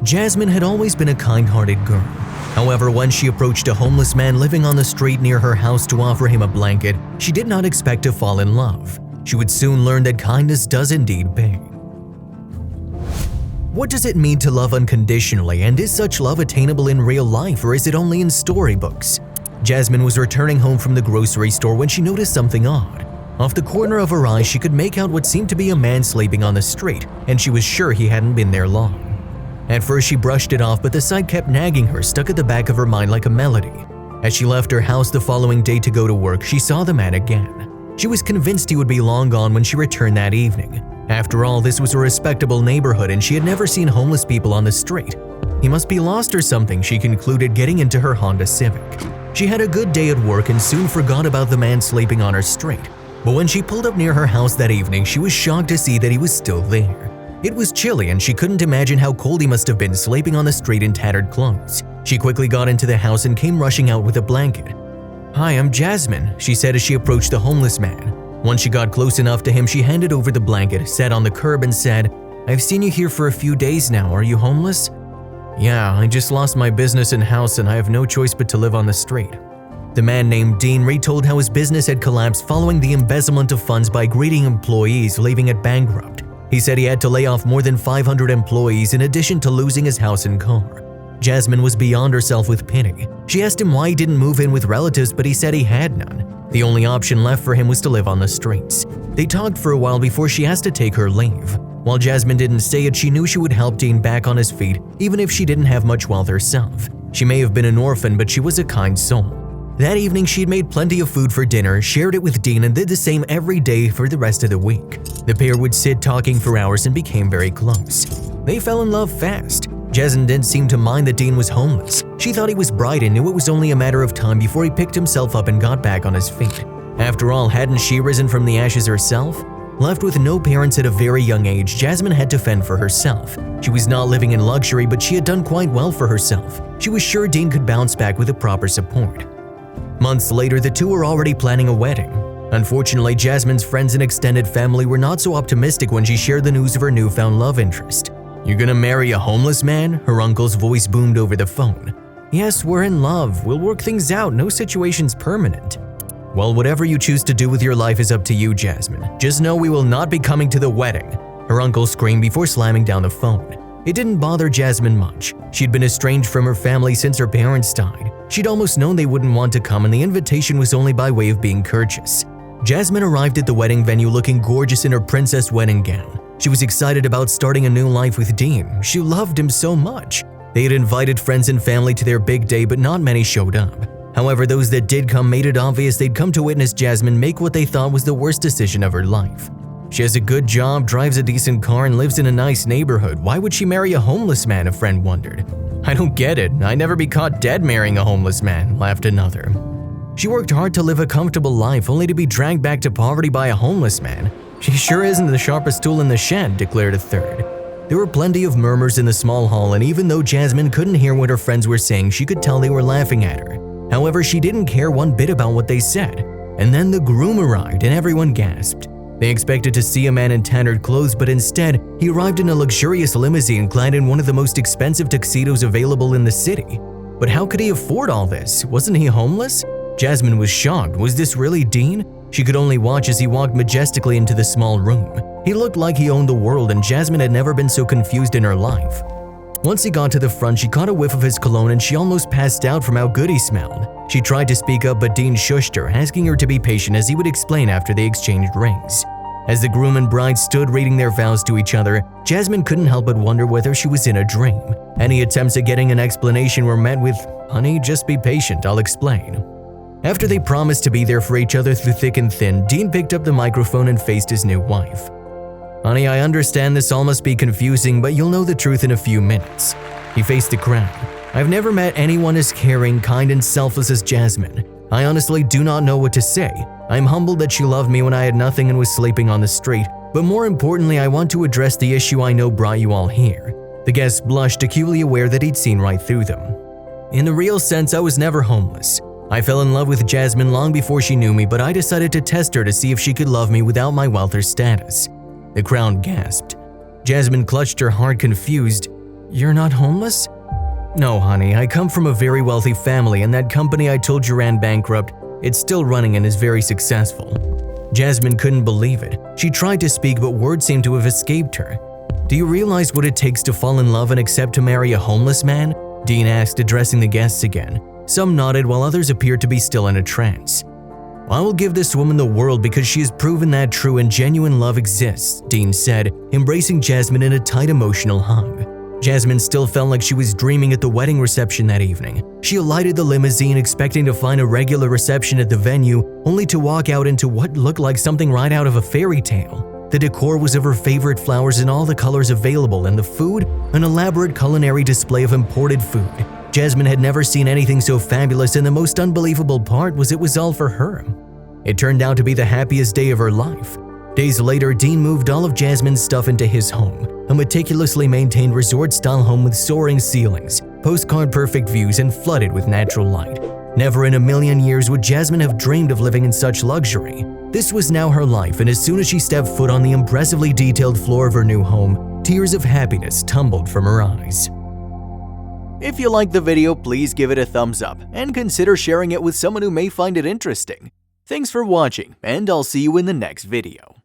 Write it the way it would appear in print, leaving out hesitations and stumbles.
Jasmine had always been a kind-hearted girl. However, when she approached a homeless man living on the street near her house to offer him a blanket, she did not expect to fall in love. She would soon learn that kindness does indeed pay. What does it mean to love unconditionally, and is such love attainable in real life, or is it only in storybooks? Jasmine was returning home from the grocery store when she noticed something odd. Off the corner of her eye, she could make out what seemed to be a man sleeping on the street, and she was sure he hadn't been there long. At first, she brushed it off, but the sight kept nagging her, stuck at the back of her mind like a melody. As she left her house the following day to go to work, she saw the man again. She was convinced he would be long gone when she returned that evening. After all, this was a respectable neighborhood and she had never seen homeless people on the street. He must be lost or something, she concluded, getting into her Honda Civic. She had a good day at work and soon forgot about the man sleeping on her street. But when she pulled up near her house that evening, she was shocked to see that he was still there. It was chilly and she couldn't imagine how cold he must have been sleeping on the street in tattered clothes. She quickly got into the house and came rushing out with a blanket. "Hi, I'm Jasmine," she said as she approached the homeless man. Once she got close enough to him, she handed over the blanket, sat on the curb and said, "I've seen you here for a few days now. Are you homeless?" "Yeah, I just lost my business and house and I have no choice but to live on the street." The man named Dean retold how his business had collapsed following the embezzlement of funds by greedy employees, leaving it bankrupt. He said he had to lay off more than 500 employees in addition to losing his house and car. Jasmine was beyond herself with pity. She asked him why he didn't move in with relatives, but he said he had none. The only option left for him was to live on the streets. They talked for a while before she asked to take her leave. While Jasmine didn't say it, she knew she would help Dean back on his feet, even if she didn't have much wealth herself. She may have been an orphan, but she was a kind soul. That evening, she had made plenty of food for dinner, shared it with Dean, and did the same every day for the rest of the week. The pair would sit talking for hours and became very close. They fell in love fast. Jasmine didn't seem to mind that Dean was homeless. She thought he was bright and knew it was only a matter of time before he picked himself up and got back on his feet. After all, hadn't she risen from the ashes herself? Left with no parents at a very young age, Jasmine had to fend for herself. She was not living in luxury, but she had done quite well for herself. She was sure Dean could bounce back with the proper support. Months later, the two were already planning a wedding. Unfortunately, Jasmine's friends and extended family were not so optimistic when she shared the news of her newfound love interest. "You're gonna marry a homeless man?" her uncle's voice boomed over the phone. "Yes, we're in love. We'll work things out. No situation's permanent." "Well, whatever you choose to do with your life is up to you, Jasmine. Just know we will not be coming to the wedding," her uncle screamed before slamming down the phone. It didn't bother Jasmine much. She'd been estranged from her family since her parents died. She'd almost known they wouldn't want to come, and the invitation was only by way of being courteous. Jasmine arrived at the wedding venue looking gorgeous in her princess wedding gown. She was excited about starting a new life with Dean. She loved him so much. They had invited friends and family to their big day, but not many showed up. However, those that did come made it obvious they'd come to witness Jasmine make what they thought was the worst decision of her life. She has a good job, drives a decent car, and lives in a nice neighborhood. Why would she marry a homeless man, a friend wondered. "I don't get it. I'd never be caught dead marrying a homeless man," laughed another. "She worked hard to live a comfortable life, only to be dragged back to poverty by a homeless man. She sure isn't the sharpest tool in the shed," declared a third. There were plenty of murmurs in the small hall, and even though Jasmine couldn't hear what her friends were saying, she could tell they were laughing at her. However, she didn't care one bit about what they said. And then the groom arrived and everyone gasped. They expected to see a man in tattered clothes, but instead, he arrived in a luxurious limousine clad in one of the most expensive tuxedos available in the city. But how could he afford all this? Wasn't he homeless? Jasmine was shocked. Was this really Dean? She could only watch as he walked majestically into the small room. He looked like he owned the world, and Jasmine had never been so confused in her life. Once he got to the front, she caught a whiff of his cologne and she almost passed out from how good he smelled. She tried to speak up, but Dean shushed her, asking her to be patient as he would explain after they exchanged rings. As the groom and bride stood reading their vows to each other, Jasmine couldn't help but wonder whether she was in a dream. Any attempts at getting an explanation were met with, "Honey, just be patient, I'll explain." After they promised to be there for each other through thick and thin, Dean picked up the microphone and faced his new wife. "Honey, I understand this all must be confusing, but you'll know the truth in a few minutes." He faced the crowd. "I've never met anyone as caring, kind, and selfless as Jasmine. I honestly do not know what to say. I'm humbled that she loved me when I had nothing and was sleeping on the street, but more importantly, I want to address the issue I know brought you all here." The guests blushed, acutely aware that he'd seen right through them. "In the real sense, I was never homeless. I fell in love with Jasmine long before she knew me, but I decided to test her to see if she could love me without my wealth or status." The crowd gasped. Jasmine clutched her heart, confused. "You're not homeless?" "No, honey, I come from a very wealthy family and that company I told you ran bankrupt, it's still running and is very successful." Jasmine couldn't believe it. She tried to speak but words seemed to have escaped her. "Do you realize what it takes to fall in love and accept to marry a homeless man?" Dean asked, addressing the guests again. Some nodded while others appeared to be still in a trance. "I will give this woman the world because she has proven that true and genuine love exists," Dean said, embracing Jasmine in a tight emotional hug. Jasmine still felt like she was dreaming at the wedding reception that evening. She alighted the limousine expecting to find a regular reception at the venue, only to walk out into what looked like something right out of a fairy tale. The decor was of her favorite flowers in all the colors available, and the food, an elaborate culinary display of imported food. Jasmine had never seen anything so fabulous, and the most unbelievable part was it was all for her. It turned out to be the happiest day of her life. Days later, Dean moved all of Jasmine's stuff into his home, a meticulously maintained resort-style home with soaring ceilings, postcard-perfect views, and flooded with natural light. Never in a million years would Jasmine have dreamed of living in such luxury. This was now her life, and as soon as she stepped foot on the impressively detailed floor of her new home, tears of happiness tumbled from her eyes. If you liked the video, please give it a thumbs up and consider sharing it with someone who may find it interesting. Thanks for watching, and I'll see you in the next video.